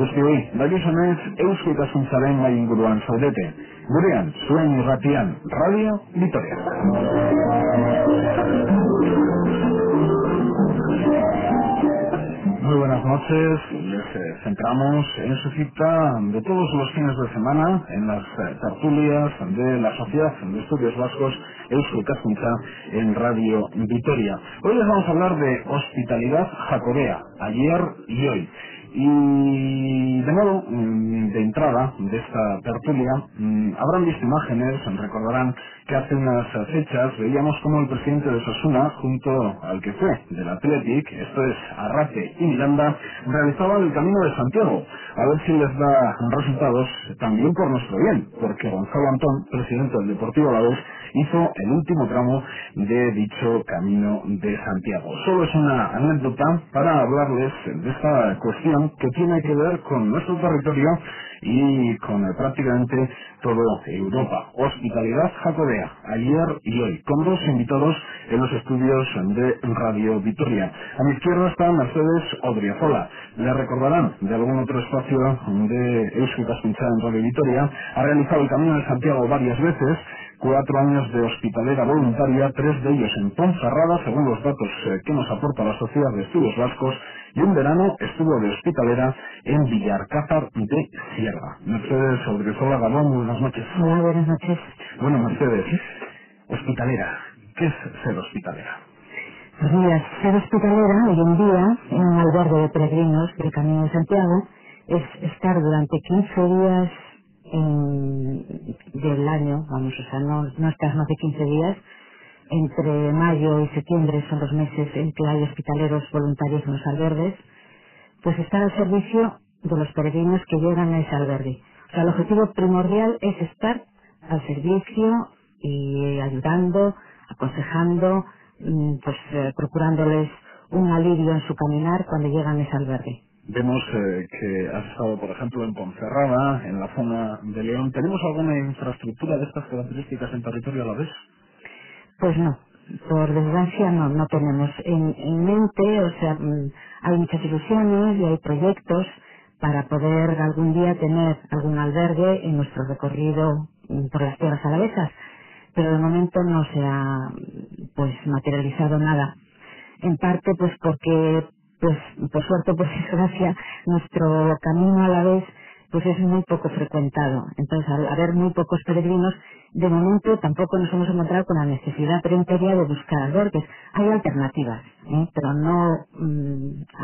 guztioi, dakizunez, Eusko Ikaskuntzaren gai inguruan zaudete. Gurean, zuen irratian, Radio Vitoria. Muy buenas noches, les centramos en su cita de todos los fines de semana en las tertulias de la Sociedad de Estudios Vascos Eusko Ikaskuntza en Radio Vitoria. Hoy les vamos a hablar de hospitalidad jacobea, ayer y hoy. Y de modo, de entrada de esta tertulia, habrán visto imágenes, recordarán que hace unas fechas veíamos como el presidente de Osasuna, junto al que fue del Athletic, esto es Arrate y Miranda, realizaban el Camino de Santiago. A ver si les da resultados también por nuestro bien, porque Gonzalo Antón, presidente del Deportivo Alavés, hizo el último tramo de dicho Camino de Santiago. Solo es una anécdota para hablarles de esta cuestión que tiene que ver con nuestro territorio y con prácticamente toda Europa. Hospitalidad jacobea, ayer y hoy, con dos invitados en los estudios de Radio Vitoria. A mi izquierda está Mercedes Odriozola. Le recordarán de algún otro espacio de Eusko Ikaskuntza en Radio Vitoria. Ha realizado el Camino de Santiago varias veces, 4 años de hospitalera voluntaria, 3 de ellos en Ponferrada, según los datos que nos aporta la Sociedad de Estudios Vascos, y un verano estuvo de hospitalera en Villarcázar de Sierra. Mercedes Odriozola Gabón, muy buenas noches. Hola, buenas noches. Bueno, Mercedes, hospitalera, ¿qué es ser hospitalera? Pues mira, ser hospitalera hoy en día en un albergue de peregrinos del Camino de Santiago es estar durante 15 días del año, vamos, o sea, no estás más de 15 días. Entre mayo y septiembre son los meses en que hay hospitaleros voluntarios en los albergues, pues estar al servicio de los peregrinos que llegan a ese albergue. O sea, el objetivo primordial es estar al servicio y ayudando, aconsejando, procurándoles un alivio en su caminar cuando llegan a ese albergue. Vemos que has estado, por ejemplo, en Ponferrada, en la zona de León. ¿Tenemos alguna infraestructura de estas características en territorio alavés? Pues no, por desgracia no tenemos en mente, o sea, hay muchas ilusiones y hay proyectos para poder algún día tener algún albergue en nuestro recorrido por las tierras alavesas, pero de momento no se ha materializado nada. En parte porque por suerte, por desgracia, nuestro camino a la vez es muy poco frecuentado. Entonces, al haber muy pocos peregrinos, de momento tampoco nos hemos encontrado con la necesidad preimperia de buscar albergues. Hay alternativas, pero no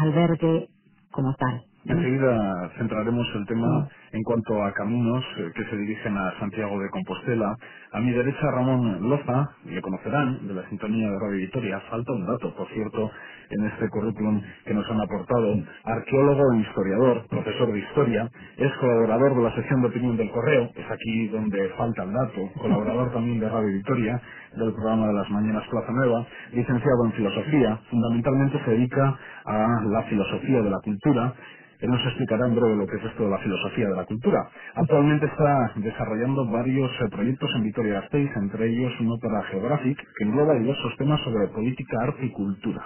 albergue como tal. Enseguida centraremos el tema en cuanto a caminos que se dirigen a Santiago de Compostela. A mi derecha, Ramón Loza, le conocerán, de la sintonía de Radio Vitoria. Falta un dato, por cierto, en este currículum que nos han aportado. Arqueólogo e historiador, profesor de historia, es colaborador de la sección de opinión del Correo, es aquí donde falta el dato, colaborador también de Radio Vitoria, del programa de las mañanas Plaza Nueva, licenciado en filosofía, fundamentalmente se dedica a la filosofía de la cultura. Él nos explicará en breve lo que es esto de la filosofía de la cultura. Actualmente está desarrollando varios proyectos en Vitoria-Gasteiz, entre ellos uno para Geographic, que engloba diversos temas sobre política, arte y cultura.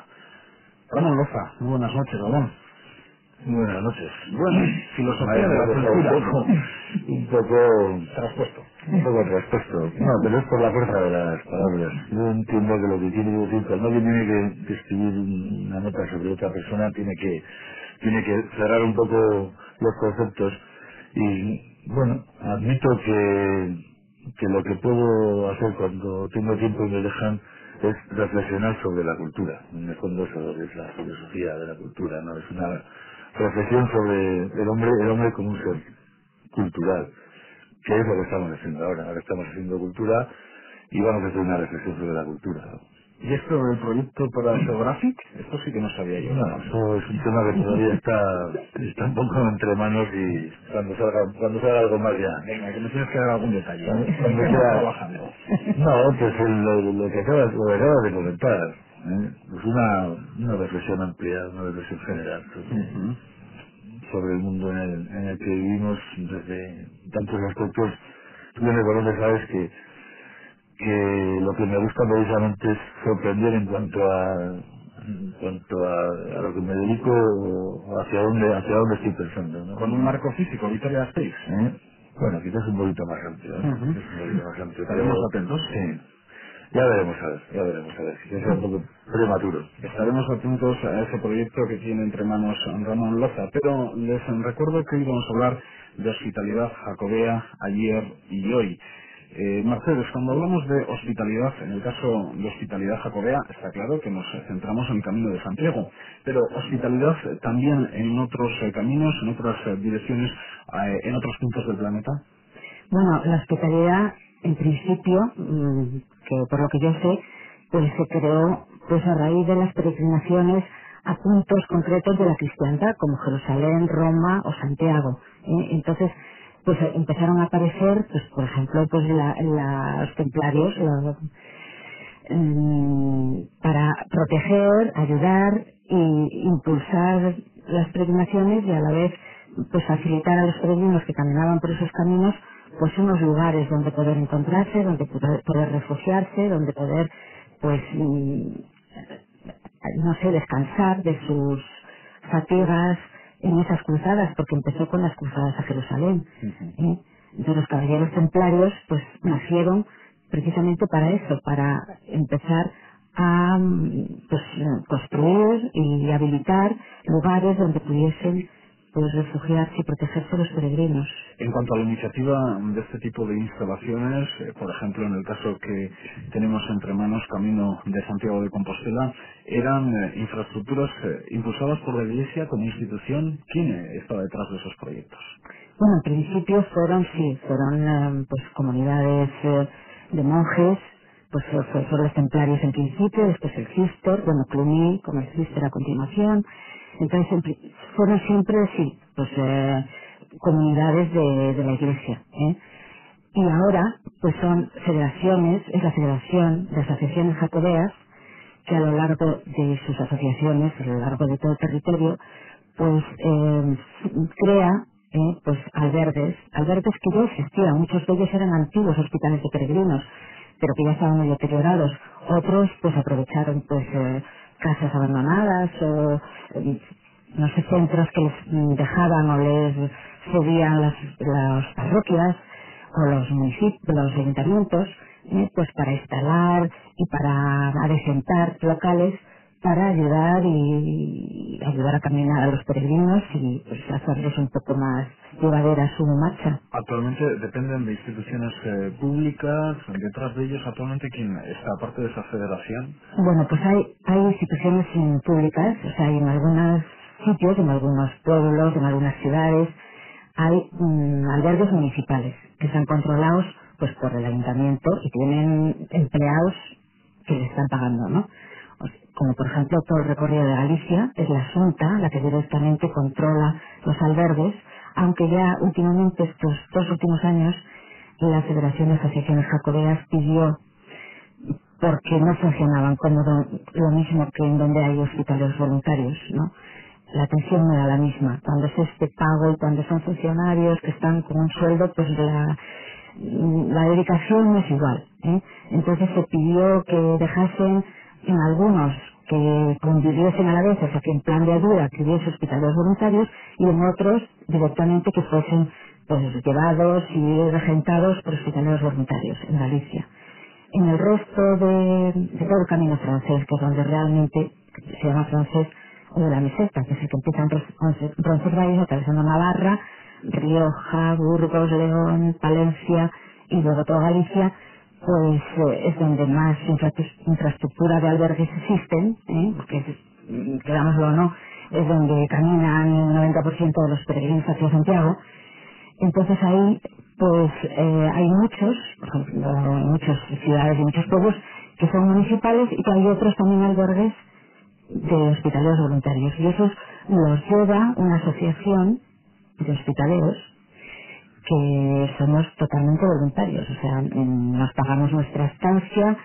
Ramón Loza, muy buenas noches, Ramón. Muy buenas noches. Bueno, filosofía de la cultura. Un poco Traspuesto. No, pero es por la fuerza de las palabras. Yo entiendo que lo que tiene que decir, cuando alguien tiene que escribir una nota sobre otra persona, tiene que cerrar un poco los conceptos. Y bueno, admito que lo que puedo hacer cuando tengo tiempo y me dejan es reflexionar sobre la cultura. En el fondo eso es la filosofía de la cultura, ¿no? Es una reflexión sobre el hombre como un ser cultural, que es lo que estamos haciendo ahora. Ahora estamos haciendo cultura y vamos a hacer una reflexión sobre la cultura, ¿no? ¿Y esto del proyecto para Geographic? Esto sí que no sabía yo. No, eso es un tema que todavía está un poco entre manos y cuando salga algo más ya. Venga, que me tienes que dar algún detalle. Cuando sea trabajando. No, pues lo que acabas de comentar, pues una reflexión amplia, una reflexión general sobre el mundo en el que vivimos desde tantos aspectos. Tú me conoces, sabes que lo que me gusta precisamente es sorprender en cuanto a en cuanto a lo que me dedico, hacia dónde estoy pensando, ¿no? Con un marco físico, Vitoria Gasteiz. Bueno, quizás un poquito más amplio, ¿eh? Ujú. Quizás un poquito más amplio. Estaremos Pero, atentos. sí. Ya veremos a ver. Quizás sea un poco prematuro. Estaremos atentos a ese proyecto que tiene entre manos Ramón Loza, pero les recuerdo que hoy vamos a hablar de hospitalidad jacobea ayer y hoy. Mercedes, cuando hablamos de hospitalidad, en el caso de hospitalidad jacobea, está claro que nos centramos en el Camino de Santiago, pero hospitalidad también en otros caminos, en otras direcciones, en otros puntos del planeta. Bueno, la hospitalidad, en principio, que por lo que yo sé, pues se creó pues a raíz de las peregrinaciones a puntos concretos de la cristiandad, como Jerusalén, Roma o Santiago. Entonces, pues empezaron a aparecer, pues por ejemplo, pues los templarios, para proteger, ayudar y impulsar las peregrinaciones y a la vez pues facilitar a los peregrinos que caminaban por esos caminos pues unos lugares donde poder encontrarse, donde poder refugiarse, donde poder pues no sé, descansar de sus fatigas en esas cruzadas, porque empezó con las cruzadas a Jerusalén. Entonces los caballeros templarios pues nacieron precisamente para eso, para empezar a pues, construir y habilitar lugares donde pudiesen pues refugiarse y protegerse los peregrinos. En cuanto a la iniciativa de este tipo de instalaciones, por ejemplo, en el caso que tenemos entre manos Camino de Santiago de Compostela, ¿eran infraestructuras impulsadas por la Iglesia como institución? ¿Quién estaba detrás de esos proyectos? Bueno, en principio fueron pues comunidades de monjes, pues fueron los templarios en principio, después el Cister, bueno, Cluny, como el Cister a continuación. Entonces fueron siempre, sí, pues comunidades de la Iglesia. Y ahora, pues son federaciones, es la Federación de Asociaciones Jacobeas, que a lo largo de sus asociaciones, a lo largo de todo el territorio, pues crea pues albergues que ya existían, muchos de ellos eran antiguos hospitales de peregrinos, pero que ya estaban muy deteriorados. Otros pues aprovecharon pues casas abandonadas o no sé, centros que les dejaban o les cedían las parroquias o los municipios, los ayuntamientos, pues para instalar y para adecentar locales para ayudar a caminar a los peregrinos y pues hacerles un poco más llevadera su marcha. Actualmente dependen de instituciones públicas. Detrás de ellos actualmente, ¿quién está aparte de esa federación? Bueno, pues hay instituciones públicas, o sea, en algunos sitios, en algunos pueblos, en algunas ciudades, hay albergues municipales que están controlados pues por el ayuntamiento y tienen empleados que le están pagando, ¿no? Como por ejemplo todo el recorrido de Galicia, es la Xunta la que directamente controla los albergues, aunque ya últimamente, estos 2 últimos años, la Federación de Asociaciones Jacobeas pidió, porque no funcionaban como lo mismo que en donde hay hospitales voluntarios, ¿no? La atención no era la misma. Cuando es este pago y cuando son funcionarios que están con un sueldo, pues la dedicación no es igual. Entonces se pidió que dejasen en algunos que conviviesen a la vez, o sea que en plan de ayuda que hubiese hospitales voluntarios, y en otros directamente que fuesen pues llevados y regentados por hospitales voluntarios en Galicia. En el resto de todo el camino francés, que es donde realmente se llama francés, o de la meseta, que es el que empieza en Roncesvalles, atravesando Navarra, Rioja, Burgos, León, Palencia y luego toda Galicia, pues es donde más infraestructura de albergues existen, porque querámoslo o no, es donde caminan el 90% de los peregrinos hacia Santiago. Entonces ahí pues hay muchos, por ejemplo, muchas ciudades y muchos pueblos que son municipales y que hay otros también albergues de hospitaleros voluntarios, y esos los lleva una asociación de hospitaleros que somos totalmente voluntarios, o sea, nos pagamos nuestra estancia,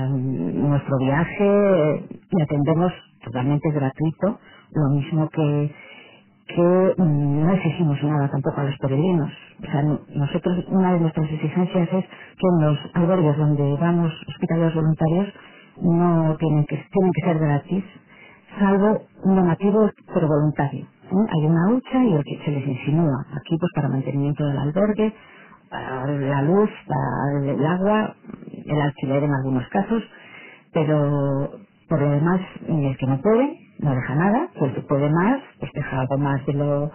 nuestro viaje y atendemos totalmente gratuito, lo mismo que no exigimos nada tampoco a los peregrinos. O sea, nosotros, una de nuestras exigencias es que en los albergues donde vamos hospitaleros voluntarios tienen que ser gratis, salvo un donativo pero voluntario. Hay una hucha y el que se les insinúa aquí pues para mantenimiento del albergue, para la luz, para el agua, el alquiler en algunos casos, pero por lo demás el que no puede no deja nada, y el que puede más pues deja algo más de lo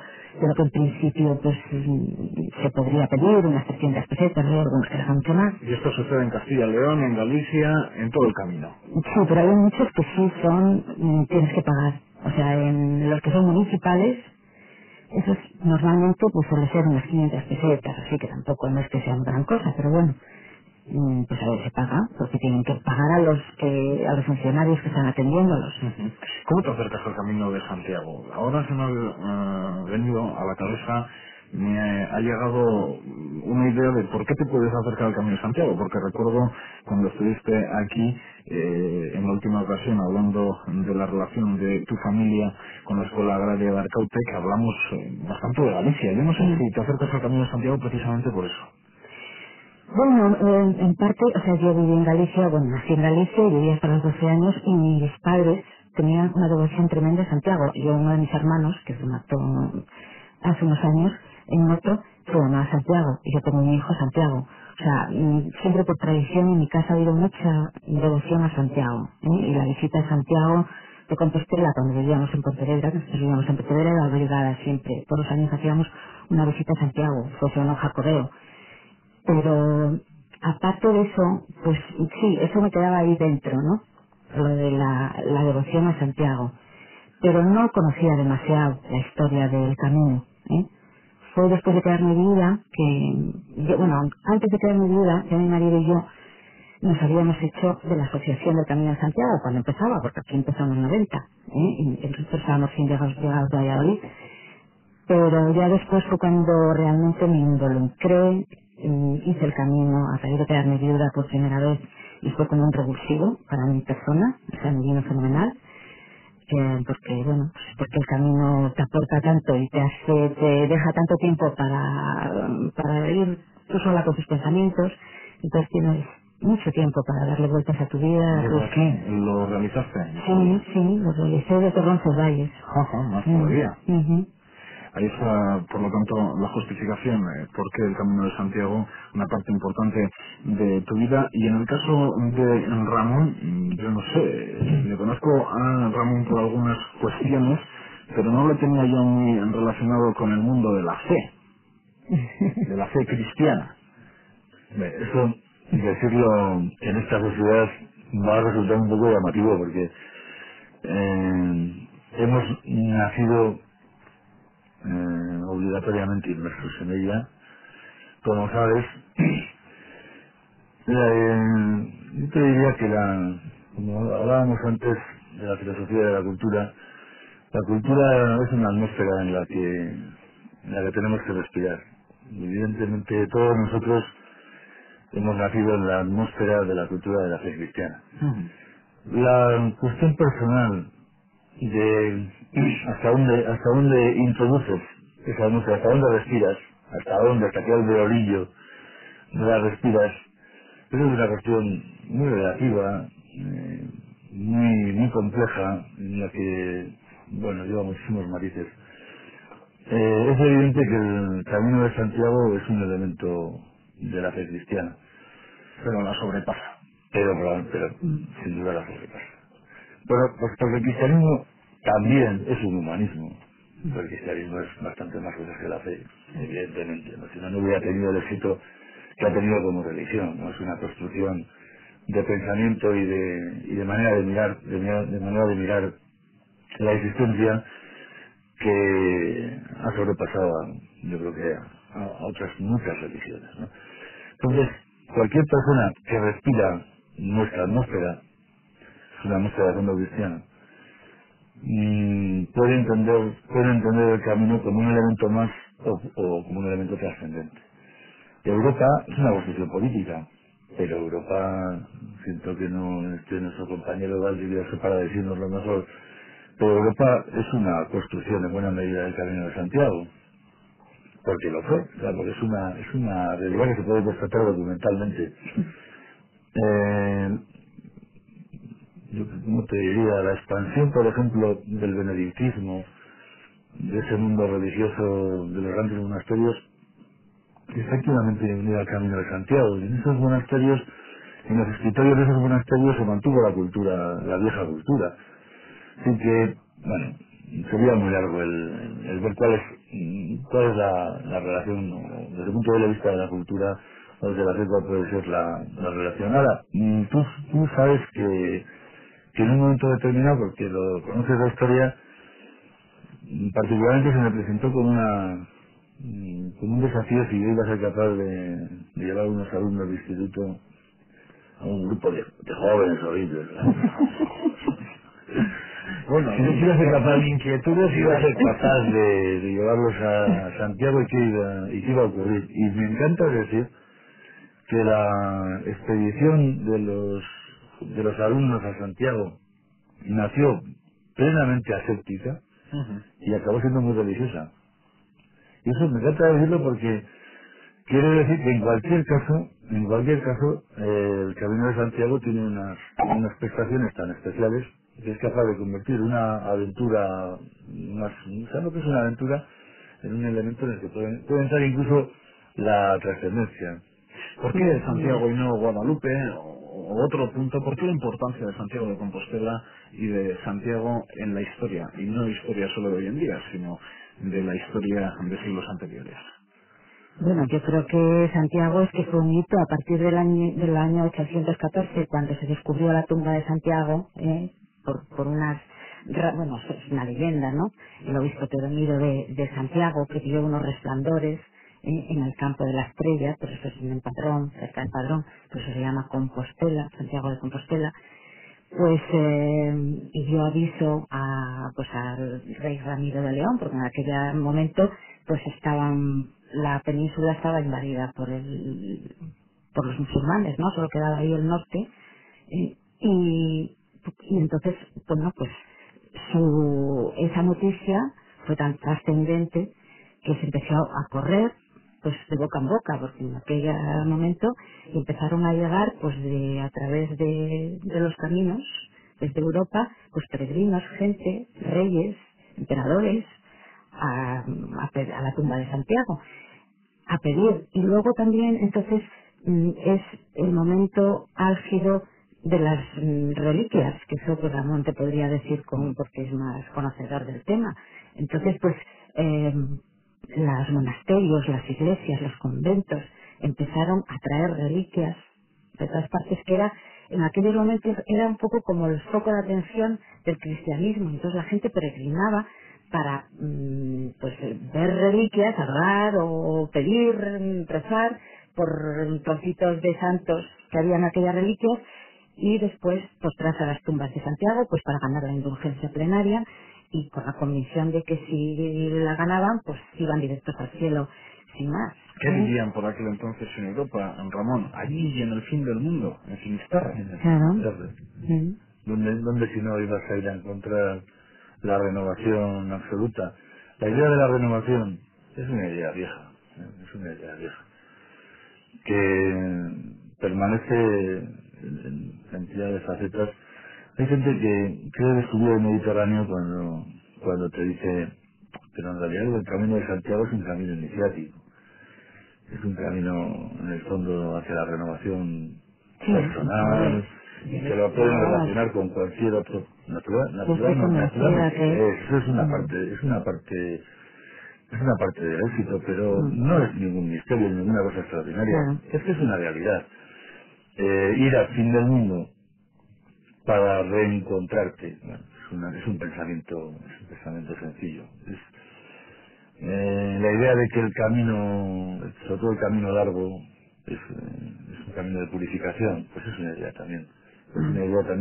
que en principio pues se podría pedir, unas 300 pesetas, hay algunos que dejan mucho más. Y esto sucede en Castilla y León, en Galicia, en todo el camino. Sí, pero hay muchos que sí tienes que pagar. O sea, en los que son municipales, esos normalmente pues suele ser unas 500 pesetas, así que tampoco no es que sean gran cosa, pero bueno, pues a ver, se paga, porque tienen que pagar a los funcionarios que están atendiéndolos. ¿Cómo te acercas al Camino de Santiago? Ahora se me ha venido a la cabeza, me ha llegado una idea de por qué te puedes acercar al Camino de Santiago, porque recuerdo cuando estuviste aquí en la última ocasión hablando de la relación de tu familia con la Escuela Agraria de Arcaute, que hablamos bastante de Galicia. Yo no sé si te acercas al Camino de Santiago precisamente por eso. Bueno, en parte, o sea, yo viví en Galicia, bueno, nací en Galicia y viví hasta los 12 años y mis padres tenían una devoción tremenda a Santiago. Yo, uno de mis hermanos, que se mató hace unos años en moto, se llamaba Santiago y yo tengo un hijo Santiago. O sea, siempre por tradición en mi casa ha habido mucha devoción a Santiago, y la visita a Santiago de Compostela, cuando vivíamos en Pontevedra, nosotros vivíamos en Pontevedra, era obligada siempre. Todos los años hacíamos una visita a Santiago, fuese o no jacobeo. Pero aparte de eso, pues sí, eso me quedaba ahí dentro, ¿no? Lo de la devoción a Santiago. Pero no conocía demasiado la historia del camino, ¿eh? Fue después de quedarme viuda antes de quedarme viuda, ya mi marido y yo nos habíamos hecho de la Asociación del Camino de Santiago cuando empezaba, porque aquí empezamos en 90, y nosotros estábamos sin llegar a Valladolid. Pero ya después fue cuando realmente me involucré, hice el camino a raíz de quedarme viuda por primera vez y fue como un revulsivo para mi persona, o sea, me vino fenomenal, porque el camino te aporta tanto y te deja tanto tiempo para ir tú sola con tus pensamientos, entonces tienes mucho tiempo para darle vueltas a tu vida. ¿Desde aquí lo realizaste? Sí, lo realicé desde Roncesvalles. Ajá, más todavía. Ahí está, por lo tanto, la justificación, porque el Camino de Santiago, una parte importante de tu vida. Y en el caso de Ramón, yo no sé, le conozco a Ramón por algunas cuestiones, pero no lo tenía yo muy relacionado con el mundo de la fe cristiana. Eso, decirlo en esta sociedad va a resultar un poco llamativo, porque hemos nacido obligatoriamente inmersos en ella. Como sabes, yo te diría que como hablábamos antes de la filosofía de la cultura es una atmósfera en la que tenemos que respirar. Evidentemente todos nosotros hemos nacido en la atmósfera de la cultura de la fe cristiana. La cuestión personal de hasta dónde introduces esa atmósfera, hasta dónde respiras, hasta qué alveolillo la respiras, eso es una cuestión muy relativa, muy compleja, en la que, lleva muchísimos matices. Es evidente que el Camino de Santiago es un elemento de la fe cristiana. Pero la sobrepasa. Pero sin duda la sobrepasa. Porque el cristianismo también es un humanismo. El cristianismo es bastante más cosas que la fe, evidentemente, ¿no? Si no hubiera tenido el éxito que ha tenido como religión, ¿no? Es una construcción de pensamiento y de manera de mirar la existencia que ha sobrepasado yo creo que a otras muchas religiones, ¿no? Entonces, cualquier persona que respira nuestra atmósfera, es una atmósfera de fondo cristiano, puede entender el camino como un elemento más o como un elemento trascendente. Europa es una construcción política, pero Europa, siento que no esté nuestro compañero Valdivieso para decirnos lo mejor, pero Europa es una construcción en buena medida del Camino de Santiago, porque lo fue, porque es una realidad que se puede constatar documentalmente. yo como te diría, la expansión, por ejemplo, del benedictismo, de ese mundo religioso de los grandes monasterios, efectivamente unida al Camino de Santiago. Y en esos monasterios, en los escritorios de esos monasterios se mantuvo la cultura, la vieja cultura. Así que, bueno, sería muy largo el ver cuál es la relación, desde el punto de vista de la cultura, o desde la fe, cuál puede ser la relación. Ahora, tú sabes que en un momento determinado, porque lo conoces la historia, particularmente se me presentó como como un desafío si yo iba a ser capaz de llevar a unos alumnos de instituto a un grupo de jóvenes horribles. Bueno, si yo iba a ser capaz de inquietudes, iba a ser capaz de llevarlos a Santiago y qué iba a ocurrir. Y me encanta decir que la expedición de los alumnos a Santiago nació plenamente aséptica y acabó siendo muy religiosa. Y eso me encanta decirlo porque quiere decir que en cualquier caso, el Camino de Santiago tiene unas prestaciones tan especiales que es capaz de convertir una aventura ¿sabes lo que es una aventura? En un elemento en el que puede entrar incluso la trascendencia. ¿Por qué Santiago y no Guadalupe o otro punto? ¿Por qué la importancia de Santiago de Compostela y de Santiago en la historia? Y no historia solo de hoy en día, sino de la historia de siglos anteriores. Bueno, yo creo que Santiago es que fue un hito a partir del año 814, cuando se descubrió la tumba de Santiago, por bueno, es una leyenda, ¿no? El obispo Teodomiro de Santiago, que vio unos resplandores en el campo de la Estrella, por eso es en el Padrón, cerca del Padrón, por eso se llama Compostela, Santiago de Compostela, pues y dio aviso al rey Ramiro de León, porque en aquel momento pues la península estaba invadida por los musulmanes, ¿no? Solo quedaba ahí el norte, y entonces, bueno, pues esa noticia fue tan trascendente que se empezó a correr pues de boca en boca, porque en aquel momento empezaron a llegar pues a través de los caminos desde Europa, pues peregrinos, gente, reyes, emperadores a la tumba de Santiago a pedir. Y luego también entonces es el momento álgido de las reliquias, que eso pues Ramón te podría decir porque es más conocedor del tema. Entonces pues los monasterios, las iglesias, los conventos empezaron a traer reliquias de todas partes, que en aquellos momentos era un poco como el foco de atención del cristianismo. Entonces la gente peregrinaba para pues ver reliquias, adorar o pedir, rezar por trocitos de santos que había en aquellas reliquias, y después postrarse a las tumbas de Santiago pues para ganar la indulgencia plenaria, y con la convicción de que si la ganaban pues iban directos al cielo sin más. ¿Qué vivían por aquel entonces en Europa, Ramón? Allí y en el fin del mundo, en Finisterre. Claro. ¿Dónde si no ibas a ir a encontrar la renovación absoluta? La idea de la renovación es una idea vieja, que permanece en cantidad de facetas. Hay gente que cree descubrir el Mediterráneo cuando te dice, pero en realidad el camino de Santiago es un camino iniciático, es un camino en el fondo hacia la renovación personal, y que lo pueden relacionar con cualquier otro naturalmente. Eso es una parte del éxito, pero no es ningún misterio, ninguna cosa extraordinaria. Es que es una realidad. Ir al fin del mundo para reencontrarte, bueno, es un pensamiento sencillo. La idea de que el camino, sobre todo el camino largo, es un camino de purificación, pues es una idea también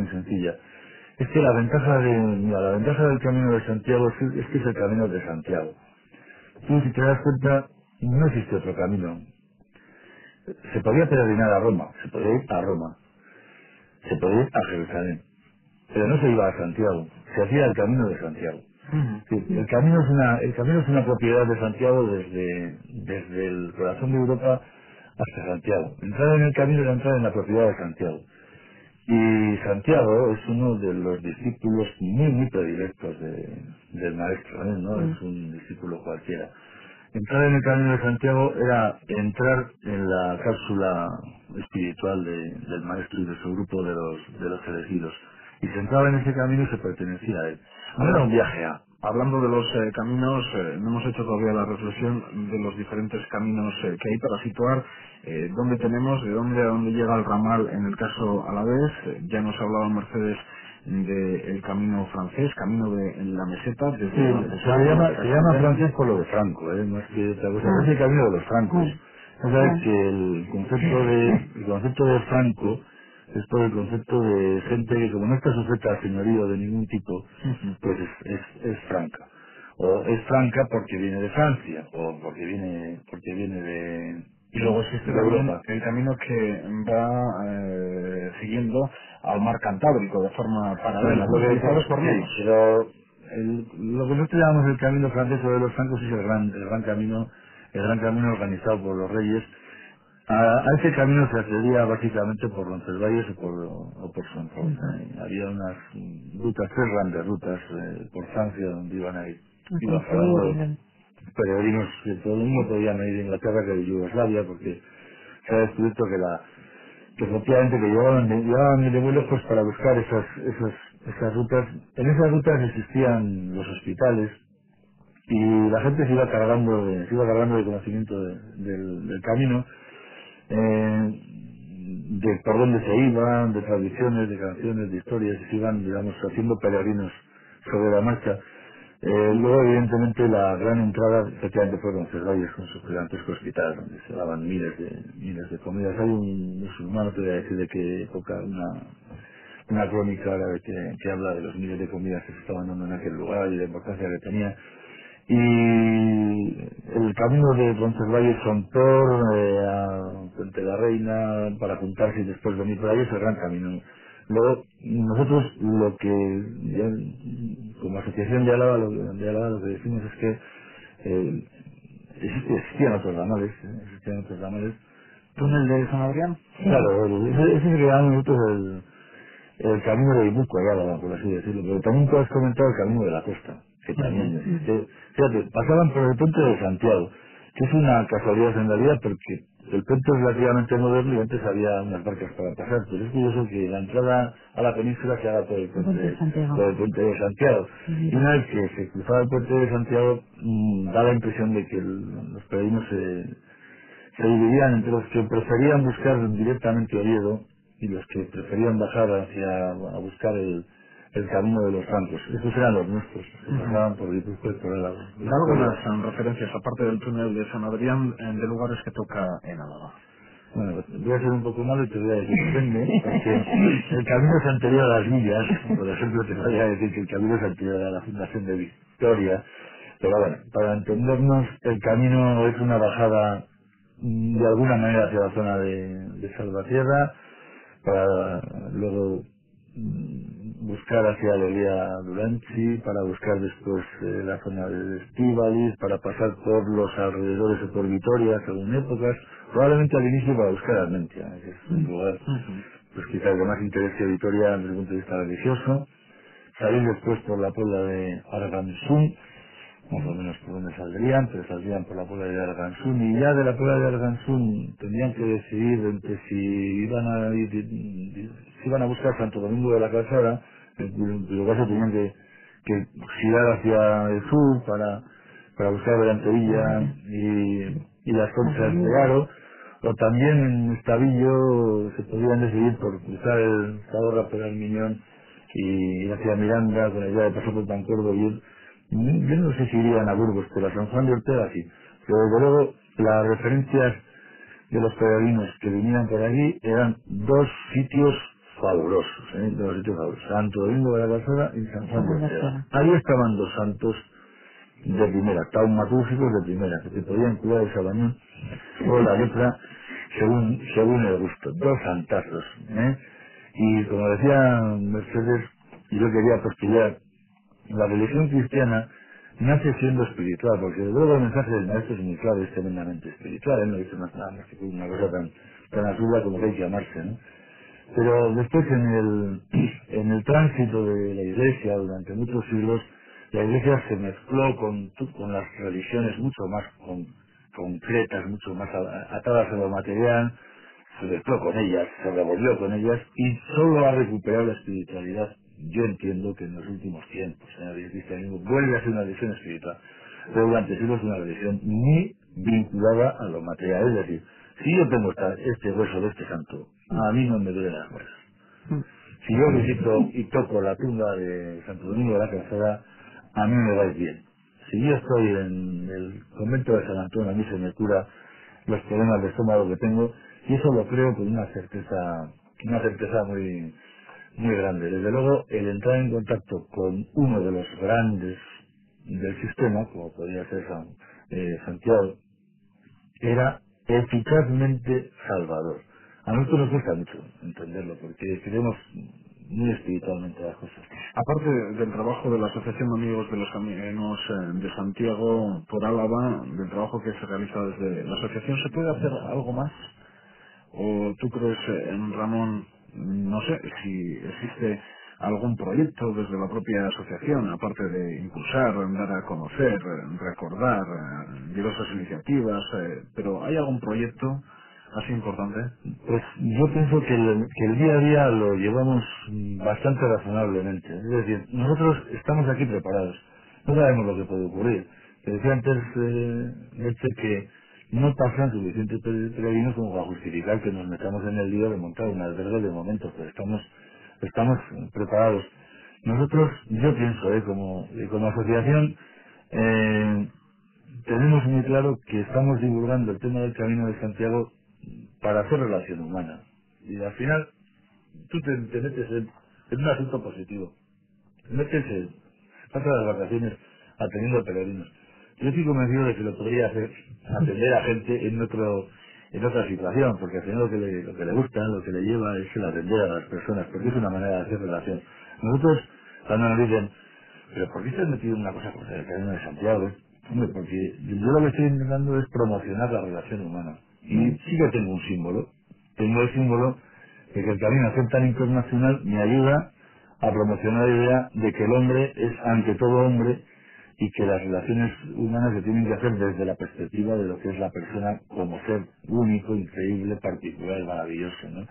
sencilla. Es que la ventaja del camino de Santiago es que es el camino de Santiago. Tú, si te das cuenta, no existe otro camino. Se podía peregrinar a Roma, se podía ir a Roma, se podía ir a Jerusalén, pero no se iba a Santiago, se hacía el camino de Santiago. Sí, el camino es una propiedad de Santiago desde el corazón de Europa hasta Santiago. Entrar en el camino era entrar en la propiedad de Santiago. Y Santiago es uno de los discípulos muy predilectos del maestro, ¿eh? No es un discípulo cualquiera. Entrar en el camino de Santiago era entrar en la cápsula espiritual del maestro y de su grupo de los elegidos. Y se entraba en ese camino y se pertenecía a él. No era un viaje a... Hablando de los caminos, no hemos hecho todavía la reflexión de los diferentes caminos que hay para situar dónde tenemos, de dónde a dónde llega el ramal en el caso Alavés. Ya nos ha hablado Mercedes del camino francés, camino de la meseta. Desde se llama francés por lo de Franco, más que otra cosa. Es el camino de los francos. Ya sabes que el concepto de Franco es por el concepto de gente que, como no está sujeta al señorío de ningún tipo, pues es franca. O es franca porque viene de Francia, o porque viene de... Y luego existe también el camino que va siguiendo al mar Cantábrico de forma paralela. Lo que nosotros llamamos el camino francés o de los francos es el gran camino organizado por los reyes. A ese camino se accedía básicamente por Roncesvalles o por Sonrosa. Había unas rutas, 3 grandes rutas por Francia donde iban parando peregrinos que todo el mundo podía ir de Inglaterra que de Yugoslavia, porque se ha descubierto que efectivamente que llevaban de muy lejos para buscar esas rutas. En esas rutas existían los hospitales y la gente se iba cargando de conocimiento del camino, de por dónde se iban, de tradiciones, de canciones, de historias, y se iban, digamos, haciendo peregrinos sobre la marcha. Luego, evidentemente, la gran entrada efectivamente fue Roncesvalles con su gigantesco hospital, donde se daban miles de comidas. Hay un musulmán, no te voy a decir de qué época, una crónica árabe que habla de los miles de comidas que se estaban dando en aquel lugar y la importancia que tenía. Y el camino de Roncesvalles Sontor a Puente la Reina para juntarse y después venir por ahí es el gran camino. Luego, nosotros lo que, como asociación de Álava, lo que decimos es que existían otros ramales. ¿Túnel de San Adrián? Claro, ese es el que llamamos nosotros el camino de Guipúzcoa y Álava, por así decirlo. Pero también tú has comentado el camino de la costa, que también existe. Fíjate, pasaban por el puente de Santiago, que es una casualidad en realidad, porque el puente es relativamente moderno y antes había unas barcas para pasar, pero es curioso que la entrada a la península se haga por el puente de Santiago. Y una vez que se cruzaba el puente de Santiago, da la impresión de que los peregrinos se dividían entre los que preferían buscar directamente Oviedo y los que preferían bajar a buscar el camino de los francos. Estos eran los nuestros, que pasaban por Guipúzcoa y por Álava. Da algunas referencias, aparte del túnel de San Adrián, de lugares que toca en Álava. Bueno, pues voy a ser un poco malo y te voy a decir, depende, porque el camino es anterior a las villas. Por ejemplo, te voy a decir que el camino es anterior a la fundación de Victoria, pero bueno, para entendernos, el camino es una bajada de alguna manera hacia la zona de Salvatierra, para luego buscar hacia Lelia Duranchi, para buscar después la zona de Estíbaliz, para pasar por los alrededores o por Vitoria según épocas, probablemente al inicio para buscar Armentia, que es un lugar pues quizás de más interés que Vitoria desde el punto de vista religioso. Salir después por la puebla de Arganzún, más o menos por donde saldrían, pero saldrían por la puebla de Arganzún, y ya de la puebla de Arganzún tendrían que decidir entre si iban a buscar Santo Domingo de la Calzada, en lo caso tenían que girar hacia el sur para buscar Berantevilla y las conchas de Aro, o también en Estavillo se podrían decidir por cruzar el Zadorra por el Miñón y ir hacia Miranda con la idea de pasar por Pancordo y ir. Yo no sé si irían a Burgos, pero a San Juan de Ortega sí. Pero desde luego las referencias de los peregrinos que vinieran por allí eran dos sitios fabulosos, Santo Domingo de la Calzada y San Juan de Ortega. Ahí estaban dos santos de primera, taumatúrgicos de primera, que te podían curar el sabañón o la lepra según el gusto. Dos santazos, Y como decía Mercedes, yo quería postular, la religión cristiana nace siendo espiritual, porque desde luego el mensaje del maestro es muy claro, es tremendamente espiritual. Él no dice nada más que una cosa tan absurda como que hay que amarse, ¿no? Pero después en el tránsito de la Iglesia, durante muchos siglos, la Iglesia se mezcló con las religiones mucho más concretas, mucho más atadas a lo material, se mezcló con ellas, se revolvió con ellas y solo ha recuperado la espiritualidad. Yo entiendo que en los últimos tiempos el cristianismo vuelve a ser una religión espiritual, pero durante siglos una religión muy vinculada a lo material. Es decir, si yo tengo este hueso de este santo, a mí no me duelen las huesos. Si yo visito y toco la tumba de Santo Domingo de la Calzada, a mí me va bien. Si yo estoy en el convento de San Antonio, a mí se me cura los problemas de estómago que tengo, y eso lo creo con una certeza muy, muy grande. Desde luego, el entrar en contacto con uno de los grandes del sistema, como podría ser Santiago, era eficazmente salvador. A nosotros nos cuesta mucho entenderlo, porque creemos muy espiritualmente las cosas. Aparte del trabajo de la Asociación de Amigos de los Caminos de Santiago por Álava, del trabajo que se realiza desde la asociación, ¿se puede hacer algo más? ¿O tú crees, Ramón, no sé, si existe algún proyecto desde la propia asociación, aparte de impulsar, dar a conocer, recordar diversas iniciativas, pero ¿hay algún proyecto así importante? Pues yo pienso que el día a día lo llevamos bastante razonablemente. Es decir, nosotros estamos aquí preparados. No sabemos lo que puede ocurrir. Te decía antes, Merche, que no pasan suficientes peregrinos como para justificar que nos metamos en el lío de montar un albergue de momento, pero estamos preparados. Nosotros, yo pienso, como asociación, tenemos muy claro que estamos divulgando el tema del Camino de Santiago para hacer relación humana. Y al final, tú te metes en un asunto positivo. Te metes pasas las vacaciones atendiendo a peregrinos. Yo estoy convencido de que lo podría hacer, atender a gente en otra situación, porque al final lo que le gusta, lo que le lleva es el atender a las personas, porque es una manera de hacer relación. Nosotros, cuando nos dicen, pero ¿por qué estás metido en una cosa como el Camino de Santiago? Hombre, porque yo lo que estoy intentando es promocionar la relación humana. Y sí que tengo un símbolo. Tengo el símbolo de que el Camino, a ser tan internacional, me ayuda a promocionar la idea de que el hombre es ante todo hombre y que las relaciones humanas se tienen que hacer desde la perspectiva de lo que es la persona como ser único, increíble, particular, maravilloso, ¿no?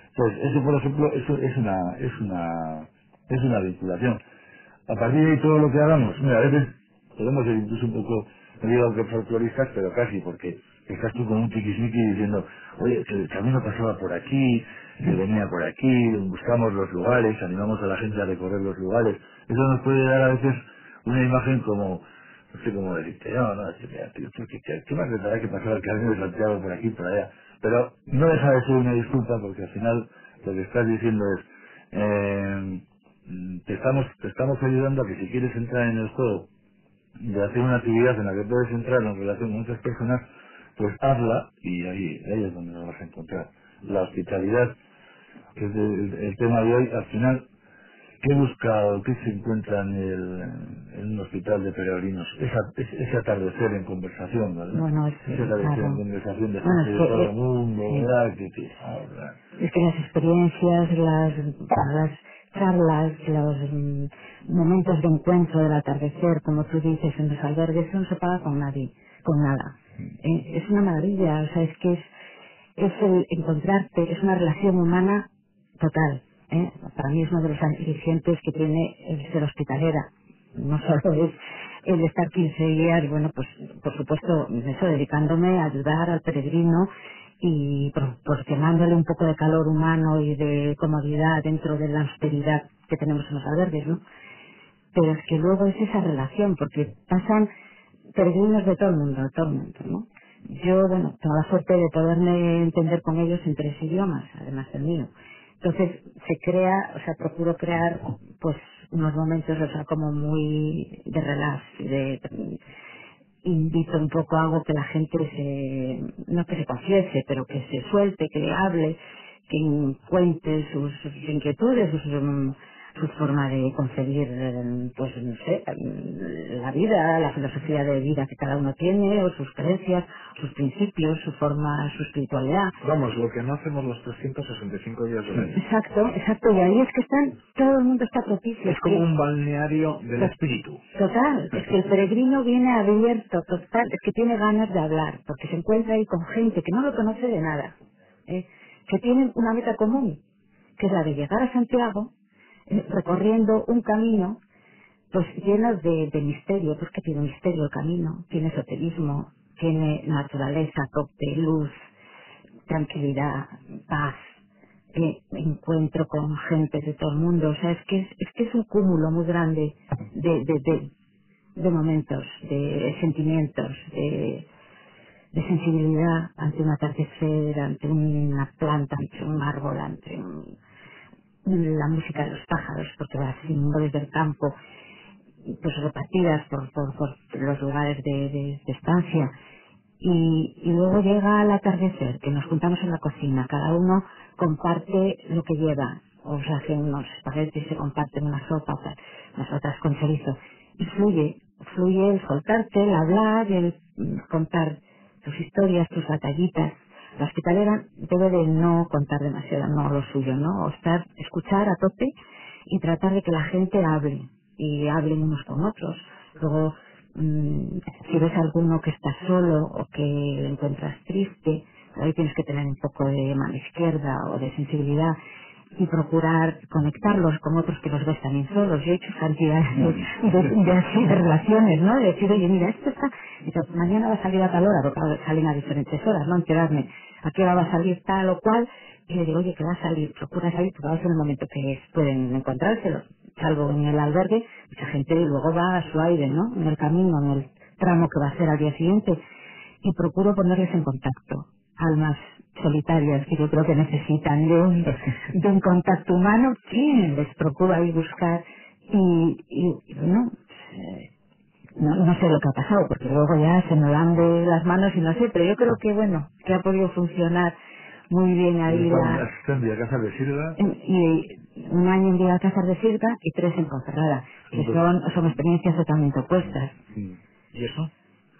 Entonces, eso, por ejemplo, eso es una vinculación. A partir de ahí, todo lo que hagamos, mira, a veces podemos ser incluso un poco, no digo que folcloristas, pero casi, porque estás tú con un tiquismiqui diciendo, oye, que el camino pasaba por aquí, que venía por aquí, buscamos los lugares, animamos a la gente a recorrer los lugares. Eso nos puede dar a veces una imagen como, no sé cómo decirte, ¿qué más le dará que pasar el Camino de Santiago por aquí, por allá? Pero no deja de ser una disculpa, porque al final lo que estás diciendo es, te estamos ayudando a que si quieres entrar en el juego de hacer una actividad en la que puedes entrar en relación con otras personas, pues hazla, y ahí es donde nos vas a encontrar. La hospitalidad, que es el tema de hoy, al final, ¿qué busca o qué se encuentra en un hospital de peregrinos? Ese atardecer en conversación, ¿verdad? Bueno, Ese atardecer en conversación de bueno, gente de todo el mundo, sí. ¿verdad? Es que las experiencias, las charlas, los momentos de encuentro del atardecer, como tú dices, en los albergues, eso no se paga con nadie, con nada. Es una maravilla, o sea, es que es el encontrarte, es una relación humana total. Para mí es uno de los alicientes que tiene el ser hospitalera. No solo es el estar 15 días, bueno, pues por supuesto, eso, dedicándome a ayudar al peregrino y proporcionándole un poco de calor humano y de comodidad dentro de la austeridad que tenemos en los albergues, ¿no? Pero es que luego es esa relación, porque pasan peregrinos de todo el mundo, ¿no? Yo, bueno, tengo la suerte de poderme entender con ellos en 3 idiomas, además del mío. Entonces, procuro crear, pues, unos momentos, como muy de relax, invito un poco, hago que la gente no que se confiese, pero que se suelte, que hable, que cuente sus inquietudes, sus su forma de concebir, pues no sé, la vida, la filosofía de vida que cada uno tiene, o sus creencias, sus principios, su espiritualidad. Vamos, lo que no hacemos los 365 días del año. Exacto, y ahí es que todo el mundo está propicio. Es como un balneario del espíritu. Total, es que el peregrino viene abierto, total, es que tiene ganas de hablar, porque se encuentra ahí con gente que no lo conoce de nada, que tienen una meta común, que es la de llegar a Santiago, recorriendo un camino pues lleno de misterio, pues que tiene misterio el camino, tiene esoterismo, tiene naturaleza, tope, luz, tranquilidad, paz, encuentro con gente de todo el mundo, o sea, es que es un cúmulo muy grande de momentos, de sentimientos, de sensibilidad ante un atardecer, ante una planta, ante un árbol, ante la música de los pájaros, porque las símbolos del campo, pues repartidas por los lugares de estancia. Y luego llega el atardecer, que nos juntamos en la cocina, cada uno comparte lo que lleva, o se hacen unos espaguetis, se comparten una sopa, las otras con chorizo, y fluye el soltarte, el hablar, el contar tus historias, tus batallitas. La hospitalera debe de no contar demasiado, no lo suyo, ¿no? O escuchar a tope y tratar de que la gente hable, y hablen unos con otros. Luego, si ves a alguno que está solo o que le encuentras triste, ahí tienes que tener un poco de mano izquierda o de sensibilidad y procurar conectarlos con otros que los ves también solos. Yo he hecho cantidades de relaciones, ¿no? De decir, oye, mira, esto está, mañana va a salir a tal hora, porque salen a diferentes horas, ¿no? Enterarme a qué hora va a salir tal o cual, y le digo, oye, que va a salir, procura salir, porque va a ser el momento que pueden encontrárselo, salvo en el albergue, mucha gente luego va a su aire, ¿no? En el camino, en el tramo que va a ser al día siguiente, y procuro ponerles en contacto. Almas solitarias que yo creo que necesitan de un contacto humano, que les procuro ahí buscar y bueno, no sé lo que ha pasado, porque luego ya se me van de las manos y no sé, pero yo creo que bueno, que ha podido funcionar muy bien ahí en Villalcázar de Sirga. Y un año en Villalcázar de Sirga y 3 en Ponferrada, que son experiencias totalmente opuestas. ¿Y eso?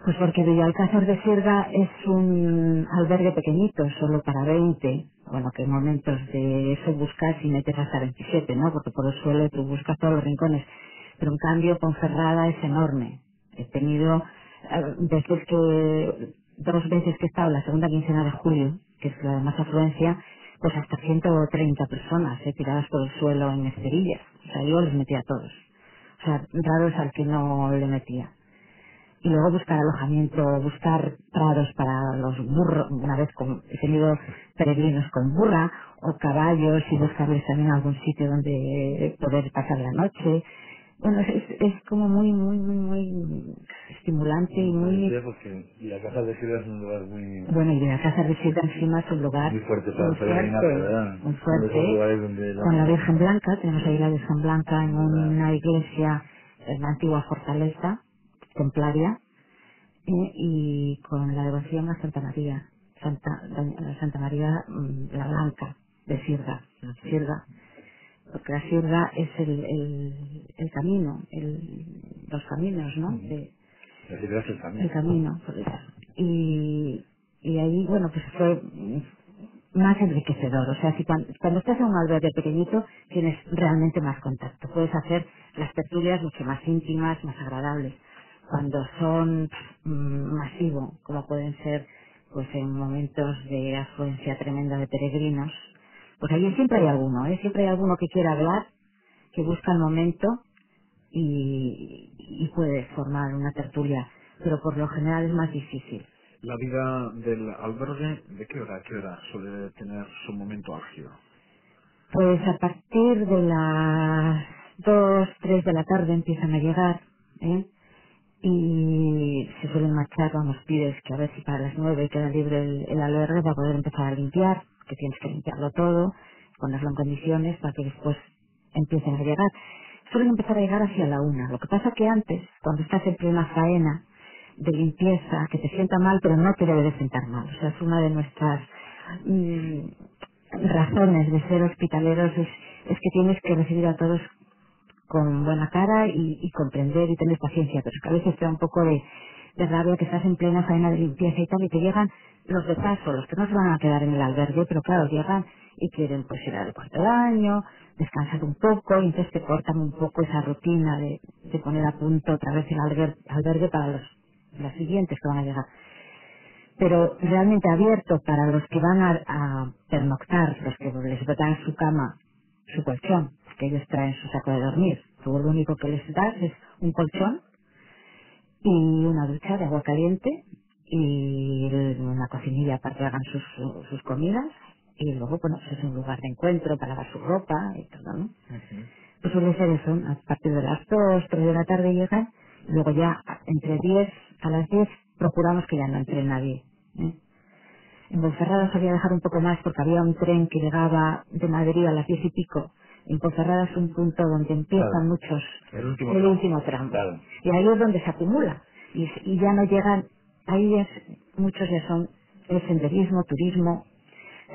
Pues porque Villalcázar de Sirga es un albergue pequeñito, solo para 20, bueno, que en momentos de eso buscas y metes hasta 27, ¿no? Porque por el suelo tú buscas todos los rincones, pero en cambio Ponferrada es enorme. He tenido, desde que 2 veces que he estado la segunda quincena de julio, que es la de más afluencia, pues hasta 130 personas tiradas por el suelo en esterillas. O sea, yo les metía a todos. O sea, raro es al que no le metía. Y luego buscar alojamiento, buscar prados para los burros, una vez he tenido peregrinos con burra o caballos y buscarles también algún sitio donde poder pasar la noche. Bueno, es como muy estimulante y muy... Porque Villalcázar de Sirga es un lugar muy... Bueno, y Villalcázar de Sirga encima es un lugar muy fuerte para peregrinar, ¿verdad? Muy fuerte, con la Virgen Blanca, tenemos ahí la Virgen Blanca en una iglesia, en la antigua fortaleza templaria, y con la devoción a Santa María, Santa María la Blanca de Sirga, porque la Sirga es el camino, los caminos, ¿no? La Sirga es el camino. El camino, y ahí, bueno, pues fue más enriquecedor. O sea, si cuando estás en un albergue pequeñito tienes realmente más contacto. Puedes hacer las tertulias mucho más íntimas, más agradables. Cuando son masivos, como pueden ser pues en momentos de afluencia tremenda de peregrinos, pues ahí siempre hay alguno, siempre hay alguno que quiera hablar, que busca el momento y puede formar una tertulia, pero por lo general es más difícil. La vida del albergue, ¿de qué hora a qué hora suele tener su momento álgido? Pues a partir de las 2, 3 de la tarde empiezan a llegar, y se suelen marchar, vamos, pides que a ver si para las 9 queda libre el albergue para poder empezar a limpiar, que tienes que limpiarlo todo, ponerlo en condiciones para que después empiecen a llegar. Suelen empezar a llegar hacia la 1. Lo que pasa que antes, cuando estás en plena faena de limpieza, que te sienta mal, pero no te debe de sentar mal. O sea, es una de nuestras razones de ser hospitaleros, es que tienes que recibir a todos con buena cara y comprender y tener paciencia, pero es que a veces te da un poco de rabia que estás en plena faena de limpieza y tal, y te llegan los de paso, los que no se van a quedar en el albergue, pero claro, llegan y quieren pues ir al cuarto de baño, descansar un poco, y entonces te cortan un poco esa rutina de poner a punto otra vez el albergue para los siguientes que van a llegar. Pero realmente abierto para los que van a pernoctar, los que les dan su cama, su colchón, que ellos traen su saco de dormir. Tú lo único que les das es un colchón y una ducha de agua caliente y una cocinilla para que hagan sus comidas, y luego, bueno, pues es un lugar de encuentro para lavar su ropa y todo, ¿no? Pues suele ser eso, a partir de las 2, 3 de la tarde llegan, y luego ya a las 10 procuramos que ya no entre nadie, ¿eh? En Ponferrada solía dejar un poco más porque había un tren que llegaba de Madrid a las 10 y pico. En Ponferrada es un punto donde empiezan muchos, el último tramo. Claro. Y ahí es donde se acumula. Y ya no llegan, muchos ya son el senderismo, turismo.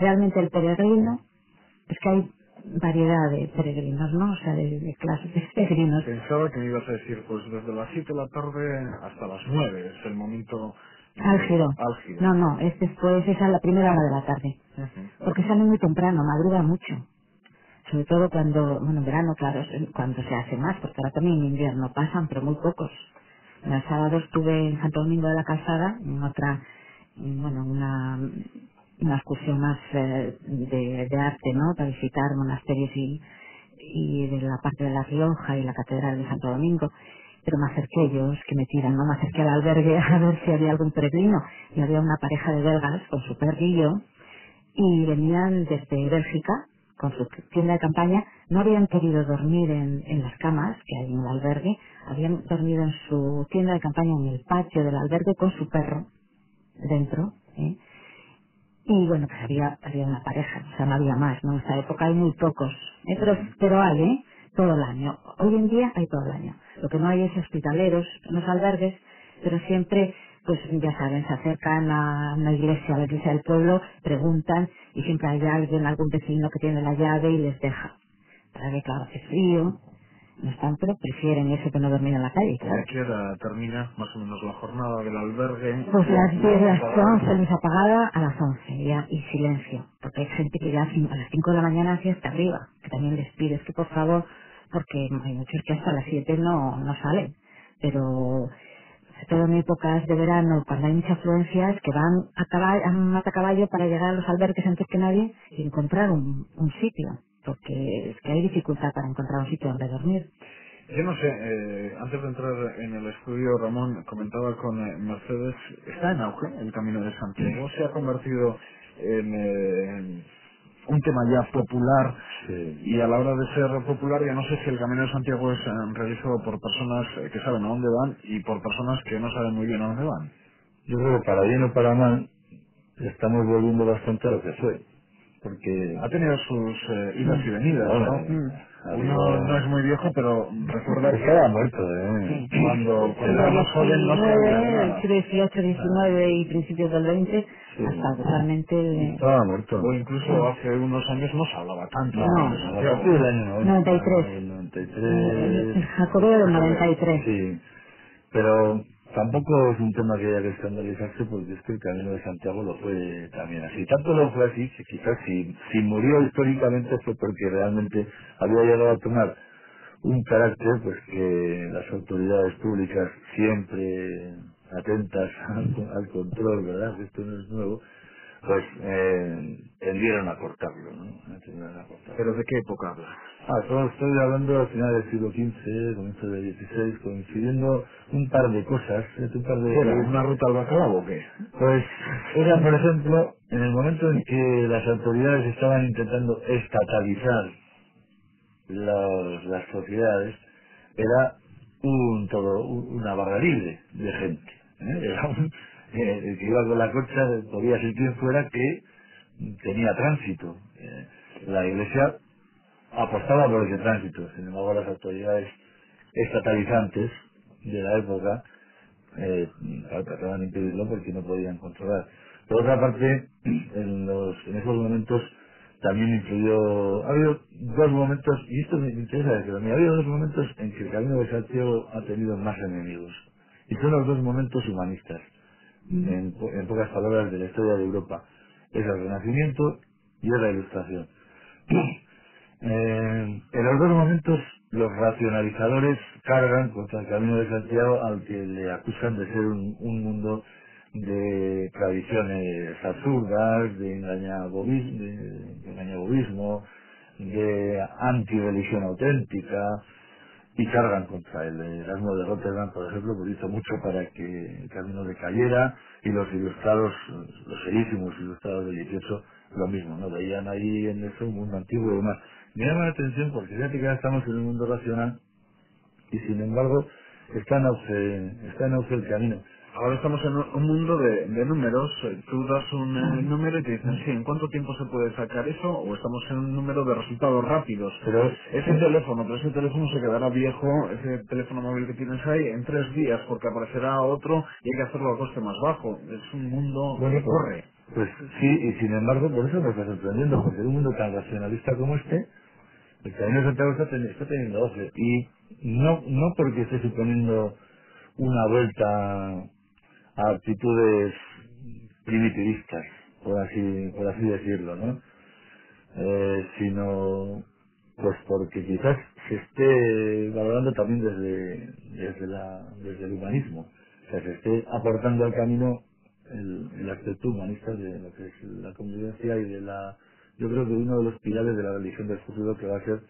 Realmente el peregrino, es que hay variedad de peregrinos, ¿no? O sea, de clases de peregrinos. Pensaba que me ibas a decir, pues desde las 7 de la tarde hasta las 9 es el momento Álgido. álgido. No, es después, esa es la primera hora de la tarde. Porque salen muy temprano, madrugan mucho. Sobre todo bueno, en verano, claro, es cuando se hace más, porque ahora también en invierno pasan, pero muy pocos. El sábado estuve en Santo Domingo de la Calzada, en otra, bueno, una excursión más de arte, ¿no? Para visitar monasterios y de la parte de La Rioja y la Catedral de Santo Domingo. Pero me acerqué ellos, que me tiran, ¿no? Me acerqué al albergue a ver si había algún peregrino. Y había una pareja de belgas con su perrillo, y venían desde Bélgica con su tienda de campaña. No habían querido dormir en las camas que hay en el albergue, habían dormido en su tienda de campaña en el patio del albergue con su perro dentro, ¿eh? Y bueno, pues había una pareja, o sea, no había más, ¿no? En esta época hay muy pocos, ¿eh? Pero hay, ¿eh? Todo el año. Hoy en día hay todo el año. Lo que no hay es hospitaleros en los albergues, pero siempre, pues ya saben, se acercan a una iglesia, a la iglesia del pueblo, preguntan, y siempre hay alguien, algún vecino que tiene la llave y les deja. Para que, claro, hace frío, no obstante, prefieren eso que no dormir en la calle, ¿Y claro. a qué hora termina más o menos la jornada del albergue? Pues las 10, las 11, luz apagada a las 11 ya, y silencio, porque hay gente que ya a las 5 de la mañana hacia hasta arriba, que también les pides que por favor, porque hay muchos que hasta las 7 no salen, pero sobre todo en épocas de verano, cuando hay mucha afluencia, es que van a caballo para llegar a los albergues antes que nadie y encontrar un sitio, porque es que hay dificultad para encontrar un sitio donde dormir. Yo no sé, antes de entrar en el estudio, Ramón comentaba con Mercedes, está en auge el Camino de Santiago, se ha convertido en un tema ya popular, Sí. y a la hora de ser popular ya no sé si el Camino de Santiago es realizado por personas que saben a dónde van y por personas que no saben muy bien a dónde van. Yo creo que para bien o para mal estamos volviendo bastante a lo que fue. Porque Ha tenido sus idas y venidas, ¿no? Uno no es muy viejo, pero recuerda estaba que muerto, ¿eh? cuando era más joven no sabía nada. El siglo XVIII, XIX y principios del XX, Sí. hasta totalmente... Estaba muerto. O incluso hace unos años no se hablaba tanto No, de a Santiago. partir del año 93. el 93. El Jacobeo del 93. Sí, pero tampoco es un tema que haya que escandalizarse, porque es que el Camino de Santiago lo fue también así. Tanto lo fue así que quizás si murió históricamente fue porque realmente había llegado a tomar un carácter pues que las autoridades públicas, siempre atentas al control, ¿verdad? Que esto no es nuevo, pues tendieron a cortarlo, ¿no? Tendieron a cortarlo. ¿Pero de qué época habla? Estoy hablando al final del siglo XV, comienzo del XVI, coincidiendo un par de cosas, un par de... ¿Era una ruta al bacalao o qué? Pues era, por ejemplo, en el momento en que las autoridades estaban intentando estatalizar las sociedades, era una barra libre de gente, ¿eh? Era el que iba con la cocha podía ser quien fuera que tenía tránsito. La Iglesia apostaba por ese tránsito, sin embargo las autoridades estatalizantes de la época trataban de impedirlo porque no podían controlar. Por otra parte, en esos momentos también influyó. Ha habido dos momentos, y esto me interesa decirlo, ha habido dos momentos en que el Camino de Santiago ha tenido más enemigos. Y son los dos momentos humanistas, en pocas palabras, de la historia de Europa. Es el Renacimiento y es la Ilustración. En los dos momentos, los racionalizadores cargan contra el Camino de Santiago, al que le acusan de ser un mundo de tradiciones absurdas, de engañabobismo, de antirreligión auténtica, y cargan contra él. Erasmo de Rotterdam, por ejemplo, pues hizo mucho para que el camino decayera, y los ilustrados, los serísimos ilustrados del 18, lo mismo, ¿no? Veían ahí en eso un mundo antiguo y demás. Me llama la atención porque fíjate que ya estamos en un mundo racional, y sin embargo está en auge el camino. Ahora estamos en un mundo de números. Tú das un número y te dicen, sí, ¿en cuánto tiempo se puede sacar eso? O estamos en un número de resultados rápidos. Pero Ese teléfono, pero ese teléfono se quedará viejo, ese teléfono móvil que tienes ahí, en 3 días, porque aparecerá otro y hay que hacerlo a coste más bajo. Es un mundo que corre. Pues sí, y sin embargo, por eso me está sorprendiendo, porque en un mundo tan racionalista como este, el Camino de Santiago está teniendo auge. Y no porque esté suponiendo una vuelta a actitudes primitivistas, por así decirlo, ¿no? Sino pues porque quizás se esté valorando también desde el humanismo, o sea, se esté aportando al camino el aspecto humanista de lo que es la convivencia y yo creo que uno de los pilares de la religión del futuro, que va a ser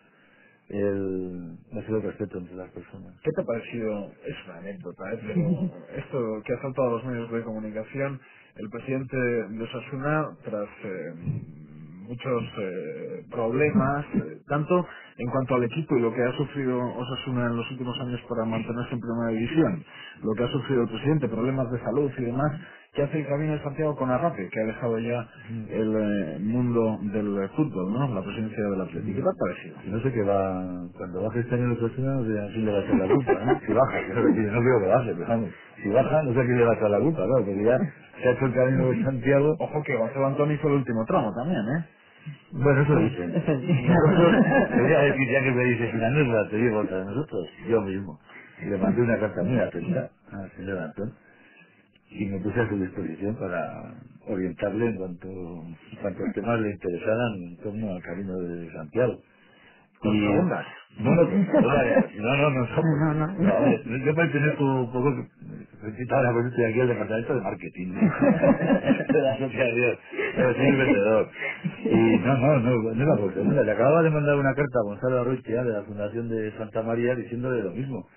el respeto entre las personas. ¿Qué te ha parecido? Es una anécdota, pero esto que ha saltado a los medios de comunicación, el presidente de Osasuna, tras muchos problemas, tanto en cuanto al equipo y lo que ha sufrido Osasuna en los últimos años para mantenerse en primera división, lo que ha sufrido el presidente, problemas de salud y demás, que hace el Camino de Santiago con Arrape, que ha dejado ya el mundo del fútbol, ¿no? La presidencia del Atlético. ¿Qué te ha parecido? No sé qué cuando baje este año los Osasuna, no sé a quién le va a echar la culpa, ¿no? Si baja, que no creo que baje, pero vamos, si baja, no sé a quién le va a echar la culpa, ¿no? Porque ya se ha hecho el Camino de Santiago. Ojo que Gonzalo Antoni fue el último tramo también, ¿eh? Bueno, eso dicen. Te voy a decir, ya que me dices una anécdota, te digo otra de nosotros, yo mismo. Y le mandé una carta muy atenta al señor Antón, y me puse a su disposición para orientarle en cuantos temas le interesaran en torno al Camino de Santiago. Con segundas. Yo pertenezco un poco, ahora pues estoy aquí al departamento de marketing de la asociación, pero soy un vendedor. Y no era por segunda. Le acababa de mandar una carta a Gonzalo Arroitia, de la Fundación de Santa María, diciéndole lo mismo.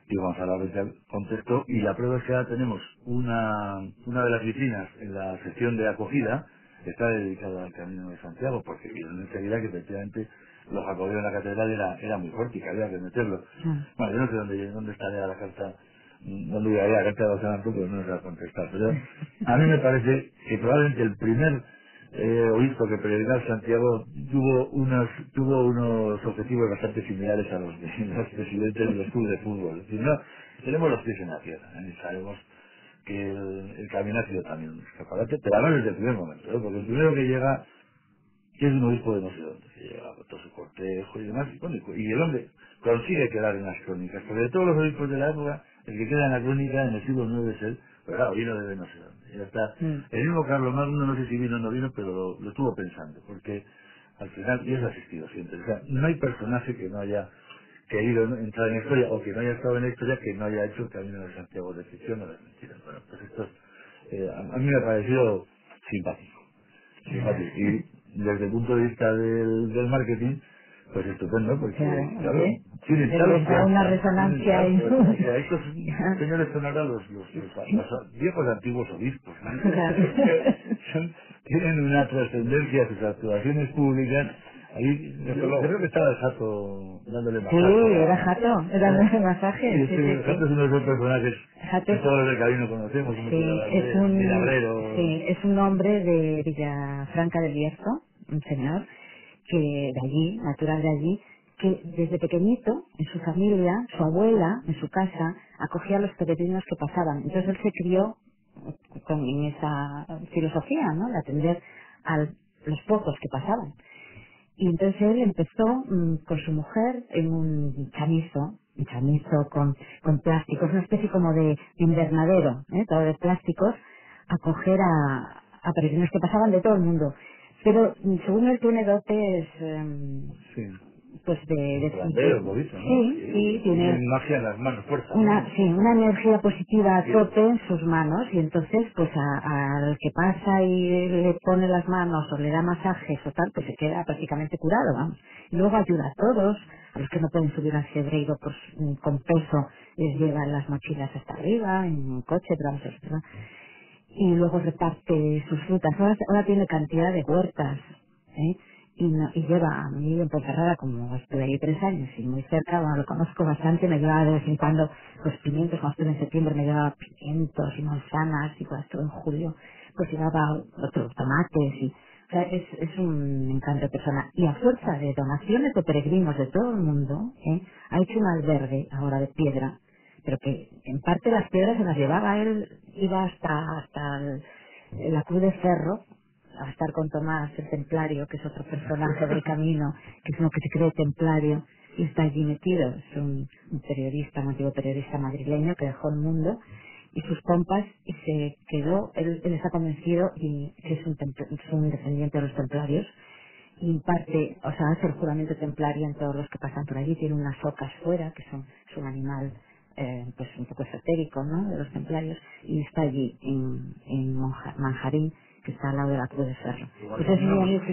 Y Gonzalo Arroitia contestó, y la prueba es que ahora tenemos una de las vitrinas en la sección de acogida, está dedicada al Camino de Santiago, porque vieron enseguida que efectivamente los acogidos en la catedral era muy fuerte y que había que meterlo. Bueno, yo no sé dónde estaría la carta, dónde llegaría la carta de Gonzalo Antón, pero no se va a contestar. Pero a mí me parece que probablemente el primer obispo que peregrinó a Santiago tuvo unos objetivos bastante similares a los de los presidentes de los clubes de fútbol. Es decir, no, tenemos los pies en la tierra, y sabemos que el camino ha sido también un escaparate, pero además desde el primer momento, porque el primero que llega, que es un obispo de no sé dónde, que llega con todo su cortejo y demás, y el hombre consigue quedar en las crónicas, porque de todos los obispos de la época, el que queda en la crónica en el siglo IX es él, pero claro, vino de no sé dónde. Ya está. El mismo Carlos Magno, no sé si vino o no vino, pero lo estuvo pensando, porque al final, y es asistido siempre. O sea, no hay personaje que no haya querido entrar en la historia, o que no haya estado en la historia, que no haya hecho el Camino de Santiago de ficción o de mentiras. Bueno, pues esto a mí me ha parecido simpático. Y desde el punto de vista del marketing, pues estupendo, porque claro, tiene una resonancia ahí. Estos señores son ahora los viejos antiguos obispos, ¿no? Tienen una trascendencia a sus actuaciones públicas. Ahí creo que estaba Jato dándole masaje. Sí, era Jato, dándole masaje. Jato es uno de esos personajes que todos los del camino conocemos. Es un hombre de Villafranca del Bierzo, un señor que de allí, natural de allí, que desde pequeñito, en su familia, su abuela, en su casa, acogía a los peregrinos que pasaban. Entonces él se crió con esa filosofía, ¿no? De atender a los pocos que pasaban. Y entonces él empezó con su mujer en un chamizo con plásticos, una especie como de invernadero, todo de plásticos, a coger a peregrinos que pasaban de todo el mundo. Pero según él tiene dotes, Sí. pues Curandero, un poquito, ¿no? sí, tiene magia en las manos, fuerza, una, ¿no? sí, una energía positiva a tope en sus manos, y entonces pues al que pasa y le pone las manos o le da masajes o tal, pues se queda prácticamente curado, vamos. Y luego ayuda a todos, a los que no pueden subir al cebreiro pues, con peso, les llevan las mochilas hasta arriba, en un coche, pero vamos, ¿verdad? Y luego reparte sus frutas. Ahora tiene cantidad de huertas, ¿eh? Y lleva a mí en Ponferrada, como estuve ahí 3 años y muy cerca, bueno, lo conozco bastante, me llevaba de vez en cuando los pimientos, cuando estuve en septiembre me llevaba pimientos y manzanas, y cuando estuve en julio pues llevaba otros tomates, y o sea, es un encanto de persona. Y a fuerza de donaciones de peregrinos de todo el mundo, ha hecho un albergue ahora de piedra, pero que en parte las piedras se las llevaba él, iba hasta la Cruz de Ferro a estar con Tomás el Templario, que es otro personaje del camino, que es uno que se cree templario y está allí metido. Es un periodista, un antiguo periodista madrileño que dejó el mundo y sus pompas y se quedó, él está convencido y que es un descendiente de los templarios, y imparte, o sea, hace el juramento templario en todos los que pasan por allí. Tiene unas ocas fuera, que es un animal pues un poco esotérico, ¿no?, de los templarios, y está allí en Manjarín, que está al lado de la Cruz de Ferro. Pues es muy amigo.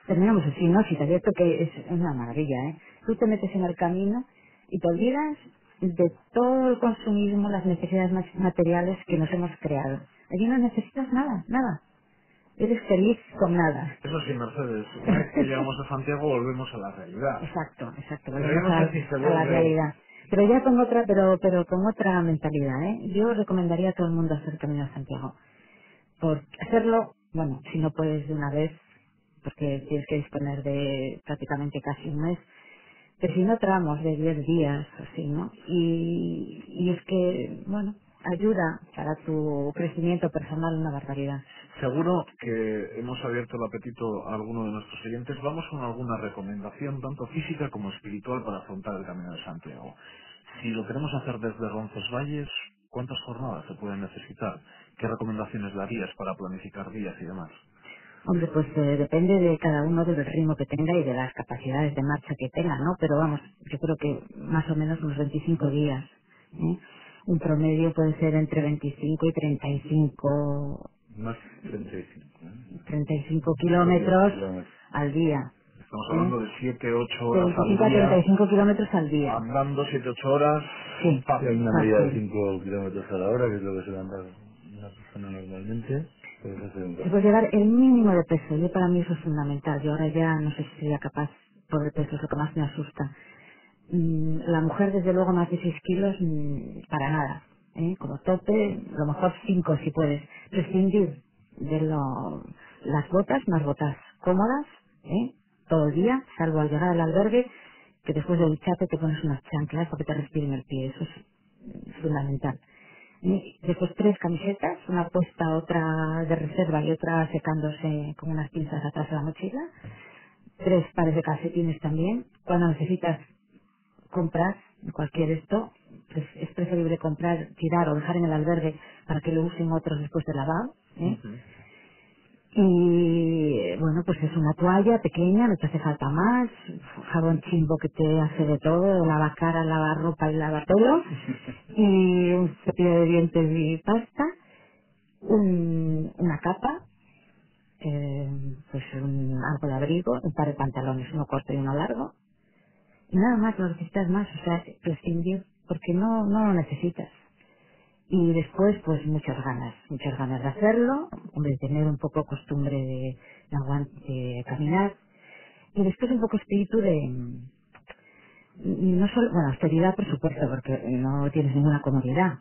Terminamos así, ¿no? Si te advierto que es una maravilla, ¿eh? Tú te metes en el camino y te olvidas de todo el consumismo, las necesidades materiales que nos hemos creado. Allí no necesitas nada, nada. Eres feliz con nada. Eso sí, Mercedes, una vez que llegamos a Santiago volvemos a la realidad. Exacto, Pero volvemos yo no sé si se a la vuelve... realidad. Pero ya con otra, pero con otra mentalidad, ¿eh? Yo recomendaría a todo el mundo hacer Camino a Santiago. Por hacerlo, bueno, si no puedes de una vez, porque tienes que disponer de prácticamente casi un mes, pero si no tramos de 10 días, así, ¿no? Y es que, bueno, ayuda para tu crecimiento personal una barbaridad. Seguro que hemos abierto el apetito a alguno de nuestros oyentes. Vamos con alguna recomendación, tanto física como espiritual, para afrontar el Camino de Santiago. Si lo queremos hacer desde Roncesvalles, ¿cuántas jornadas se pueden necesitar? ¿Qué recomendaciones darías para planificar días y demás? Hombre, pues depende de cada uno del ritmo que tenga y de las capacidades de marcha que tenga, ¿no? Pero vamos, yo creo que más o menos unos 25 días, ¿eh? Un promedio puede ser entre 25 y 35, Más 35, ¿eh? 35 kilómetros al día. Estamos ¿Eh? hablando de 7-8 De horas 25 al a día, 35 kilómetros al día. andando 7-8 horas, Sí, Hay fácil. una media de fácil. 5 kilómetros a la hora, que es lo que suele andar una persona normalmente. Puedes hacer un Se puede llevar el mínimo de peso. Yo, para mí eso es fundamental. Yo ahora ya no sé si sería capaz por el peso, es lo que más me asusta. La mujer, desde luego, más de 6 kilos, para nada. Como tope, a lo mejor 5 si puedes. Prescindir de las botas, unas botas cómodas, todo el día, salvo al llegar al albergue, que después del chape te pones unas chanclas para que te respiren el pie. Eso es fundamental. Después 3 camisetas, una puesta, otra de reserva y otra secándose con unas pinzas atrás de la mochila. 3 pares de calcetines también. Cuando necesitas comprar cualquier esto, pues es preferible comprar, tirar o dejar en el albergue para que lo usen otros después de lavado. Ujú. Y bueno, pues es una toalla pequeña, no te hace falta más, jabón chimbo que te hace de todo, lava cara, lava ropa y lava pelo, y un cepillo de dientes y pasta, una capa, pues algo de abrigo, un par de pantalones, uno corto y uno largo, y nada más, no necesitas más, o sea, prescindir, porque no lo necesitas. Y después, pues muchas ganas de hacerlo, de tener un poco costumbre de caminar, y después un poco espíritu no solo, bueno, austeridad por supuesto, porque no tienes ninguna comodidad,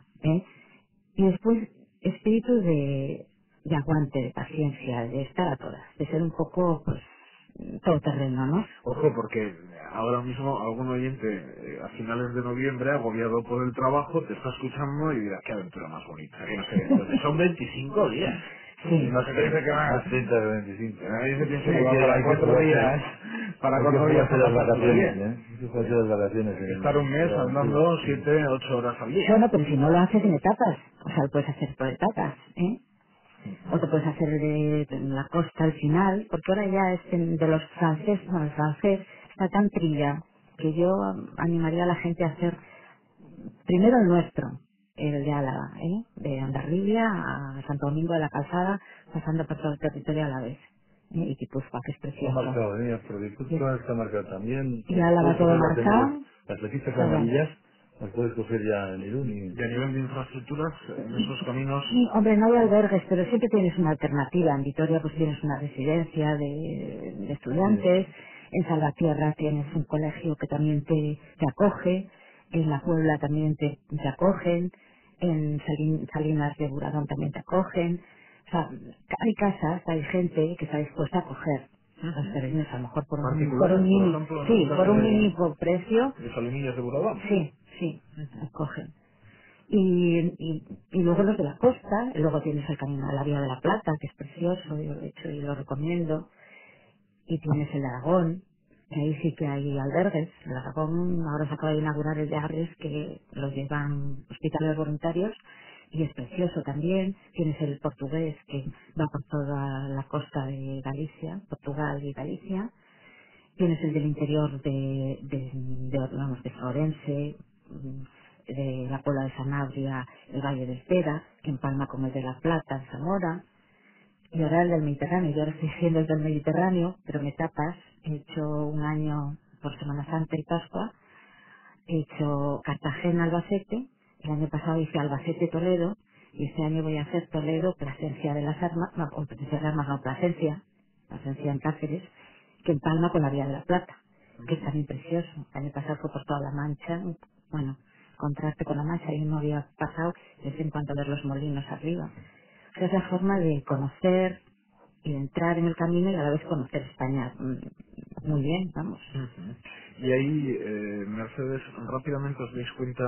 y después espíritu de aguante, de paciencia, de estar a todas, de ser un poco, pues, todoterreno, ¿no? Ojo, porque ahora mismo algún oyente a finales de noviembre, agobiado por el trabajo, te está escuchando y dirá, qué aventura más bonita, que no sé, entonces son 25 días. Sí. No se piense que más más. 30 de 25. Nadie se piensa Sí, que va para hay que 4 jugarse. días para Hay que 4 días hacer las pasarlo vacaciones, bien. Hay que hacer las vacaciones. Estar un mes andando 7, 8 horas al día. Bueno, pero si no lo haces en etapas, o sea, lo puedes hacer por etapas, ¿eh? O te puedes hacer de la costa al final, porque ahora ya es de los franceses, bueno, el francés está tan trillado que yo animaría a la gente a hacer primero el nuestro, el de Álava, de Hondarribia a Santo Domingo de la Calzada, pasando por todo el territorio a la vez, y Guipúzcoa, que es Está precioso. marcado, pero Guipúzcoa está marcado también. Y Álava Puedes todo coger marcado. las flechitas Claro. amarillas, las puedes coger ya en Irún Y a nivel de infraestructuras, en esos caminos... Sí, hombre, no hay albergues, pero siempre tienes una alternativa. En Vitoria pues tienes una residencia de estudiantes, en Salvatierra tienes un colegio que también te acoge, en La Puebla también te acogen, en Salinas de Buradón también te acogen. O sea, hay casas, hay gente que está dispuesta a acoger los peregrinos, a lo mejor por un Particulares, por mini, ejemplo, en sí, el por caso un mini precio, de Salinillas de Buradón. sí, acogen. Y luego los de la costa, y luego tienes el camino de la Vía de la Plata, que es precioso, yo lo he hecho y lo recomiendo, y tienes el de Aragón, que ahí sí que hay albergues. El Aragón ahora se acaba de inaugurar el de Arles, que los llevan hospitales voluntarios, y es precioso también. Tienes el portugués, que va por toda la costa de Galicia, Portugal y Galicia. Tienes el del interior vamos, de Florense, de la Puebla de Sanabria, el Valle de Estera, que empalma con el de La Plata, en Zamora, y ahora el del Mediterráneo. Yo ahora estoy haciendo el del Mediterráneo, pero en etapas. He hecho un año por Semana Santa y Pascua, he hecho Cartagena, Albacete, el año pasado hice Albacete, Toledo, y este año voy a hacer Toledo, Plasencia de las Armas, no, Plasencia de las Armas, no, Plasencia en Cáceres, que empalma con la Vía de la Plata, que es también precioso. El año pasado fue por toda la Mancha, bueno, contraste con la Mancha, y no había pasado, de vez en cuando ver los molinos arriba. O sea, es la forma de conocer y de entrar en el camino y a la vez conocer España. Muy bien, vamos. Ujú. Y ahí, Mercedes, rápidamente os dais cuenta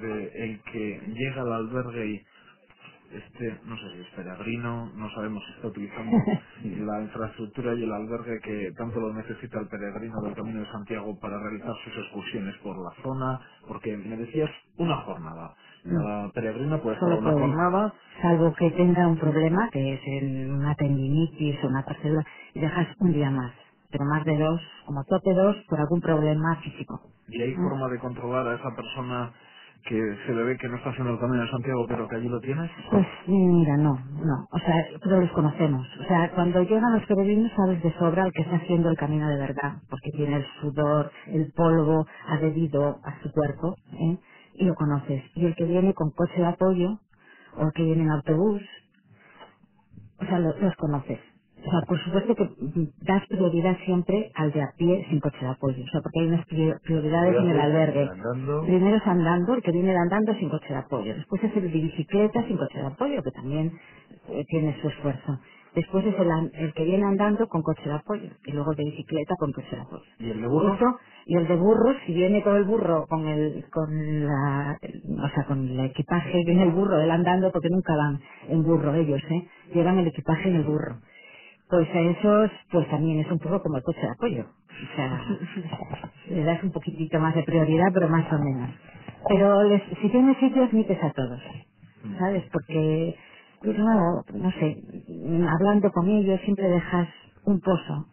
de el que llega al albergue y no sé si es peregrino, no sabemos si está utilizando la infraestructura y el albergue que tanto lo necesita el peregrino del Camino de Santiago para realizar sus excursiones por la zona, porque me decías una jornada. Cada peregrino puede estar Solo una puede, jornada. salvo que tenga un problema, que es una tendinitis o una torcedura, y dejas un día más, pero más de 2, como tope 2, por algún problema físico. Y hay forma de controlar a esa persona que se le ve que no está haciendo el Camino de Santiago, pero que allí lo tienes. Pues mira, no, o sea, pero los conocemos. O sea, cuando llegan los peregrinos sabes de sobra el que está haciendo el camino de verdad, porque tiene el sudor, el polvo adherido a su cuerpo, y lo conoces. Y el que viene con coche de apoyo, o el que viene en autobús, o sea, los conoces. O sea, por supuesto que das prioridad siempre al de a pie sin coche de apoyo. O sea, porque hay unas prioridades en el albergue. Andando. Primero es andando, el que viene andando sin coche de apoyo. Después es el de bicicleta sin coche de apoyo, que también tiene su esfuerzo. Después es el que viene andando con coche de apoyo. Y luego el de bicicleta con coche de apoyo. ¿Y el de burro? Eso, y el de burro, si viene con el burro, o sea, con el equipaje, viene el burro, él andando, porque nunca van en burro ellos, llevan el equipaje en el burro. Pues a esos, pues también es un poco como el coche de apoyo. O sea, le das un poquitito más de prioridad, pero más o menos. Pero si tienes sitio, admites a todos, ¿sabes? Porque, pues no sé, hablando con ellos siempre dejas un pozo,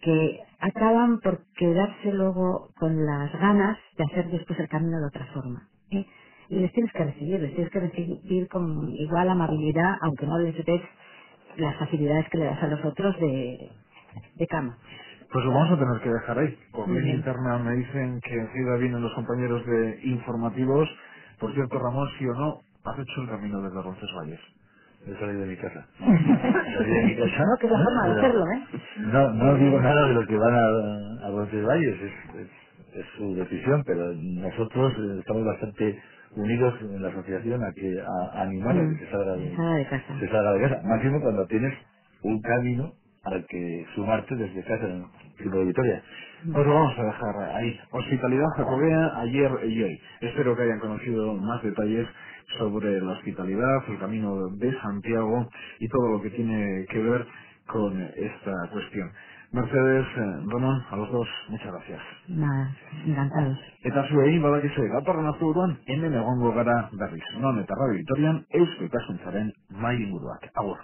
que acaban por quedarse luego con las ganas de hacer después el camino de otra forma. Y les tienes que recibir con igual amabilidad, aunque no les des las facilidades que le das a los otros de cama. Pues lo vamos a tener que dejar ahí. Por Muy línea bien. interna me dicen que enseguida vienen los compañeros de informativos. Por cierto, Ramón, sí o no, has hecho el camino desde Roncesvalles. He salido de mi casa. Salí de mi casa. No, que es la forma de hacerlo, ¿eh? No digo nada de los que van a Roncesvalles, es su decisión, pero nosotros estamos bastante unidos en la asociación a animar a que Sala de casa. se salga de casa. Máximo cuando tienes un camino al que sumarte desde casa en Ciudad de Vitoria. Pues lo vamos a dejar ahí. Hospitalidad Jacobea, ayer y hoy. Espero que hayan conocido más detalles sobre la hospitalidad, el camino de Santiago y todo lo que tiene que ver con esta cuestión. Mercedes, Ramón, a los dos, muchas gracias. Nada, encantados. Eta zuei, badakizue, datorren asteburuan, hemen egongo gara berriz. Non eta Radio Vitorian, Eusko Ikaskuntzaren mahai inguruak. Agur.